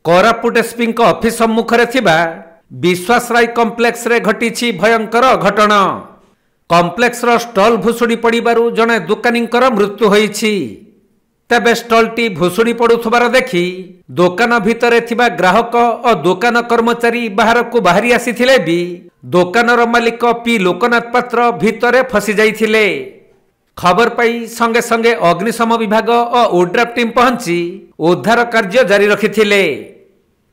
Koraput SP office सम्मुख विश्वास राय complex रे घटी भयंकर घटना। कॉम्प्लेक्स रो स्टॉल भुसुड़ी पड़ू जड़े दुकानी मृत्यु होईछि। तेबे स्टॉल टी भुसुड़ी पड़ुथबार देखि दुकान भितर थिबा ग्राहक और दुकान कर्मचारी बाहर को बाहरी आसीथिले भी दुकानर मालिक पी लोकनाथ पात्र भितरे फसी जाइथिले। खबर पाई संगे संगे अग्निशम विभाग और ओड्राफ टीम पहुंची उद्धार कार्य जारी रखिथिले।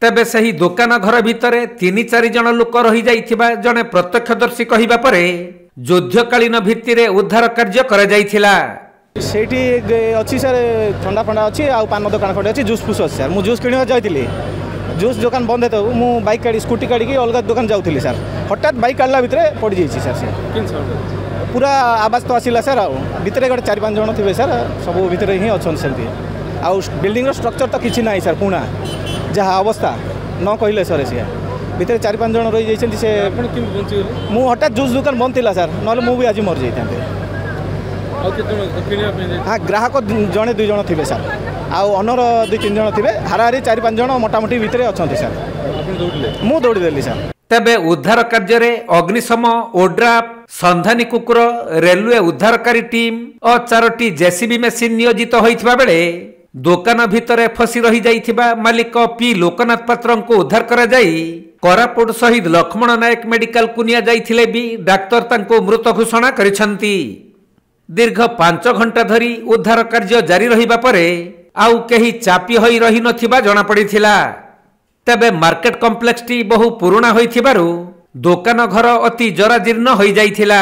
तेबे सही दुकान घर भितरे 3-4 जन लोक रही जाइथिबा जने प्रत्यक्षदर्शी कहिबा परे युद्धकालीन भित्तिरे उद्धार कार्य करा जाइथिला। सेठी अच्छी सर ठंडा फंडा अच्छी आ पान दुकान खड़े अच्छी जूस फूस अच्छी सर मुझे जूस किणवा जाइली जूस दुकान बंद है मु बाइक काढ़ी स्कूटी काढ़ी अलग दुकान जाऊँगी सर हठात बाइक काढ़ला भितर पड़ जाइए सर से पूरा आवाज तो आसला सर आते गोटे 4-5 जन थे सर सब भितर ही अच्छा सेमती आउ बिल्डिंग स्ट्रक्चर तो किसी ना सर पुणा जहाँ अवस्था न कहले सर सी भितर 4-5 जन रही जाइए से मु हठात जूस दुकान बंद थी सर ना मुझे आज मर जाते। हाँ ग्राहक जड़े 2 जन थे सर आउ अनर 2-3 जन थे हाराहारी 4-5 जन मोटामोटी भितर अच्छा सर मु दौड़देली सर। तेबे उद्धार कार्य अग्निशम ओड्राफ संधानी कुकुर रेलवे उद्धारकारी टीम और 4टी जेसीबी मेसिन नियोजित होइथिबा बेले दुकान भितर फसी रही जाइथिबा मालिक पी लोकनाथ पात्र को उद्धार करा जाई कोरापुट शहीद लक्ष्मण नायक मेडिकल को निया जाइथिले भी डाक्तर तांको मृत घोषणा करिसंती। दीर्घ 5 घंटा धरी उद्धार कार्य जारी रहिबा परे आउ केही चापी होई रही नथिबा जणा पड़िथिला। तेबे मार्केट कॉम्प्लेक्स टी बहु पुराना होइथिबारु दुकान घर अति जराजीर्ण होई जाइथिला।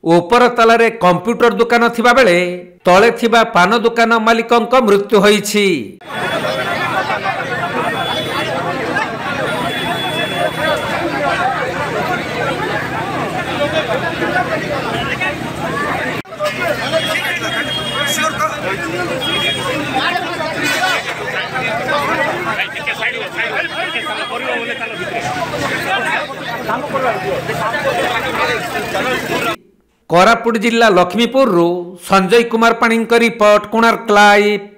ऊपर तलारे कंप्यूटर दुकान थिबा बेले तळे थिबा पान दुकान मालिकंक मृत्यु होईछि। कोरापुट जिला लक्ष्मीपुर संजय कुमार पाणी रिपोर्ट कोणार्क लाइव।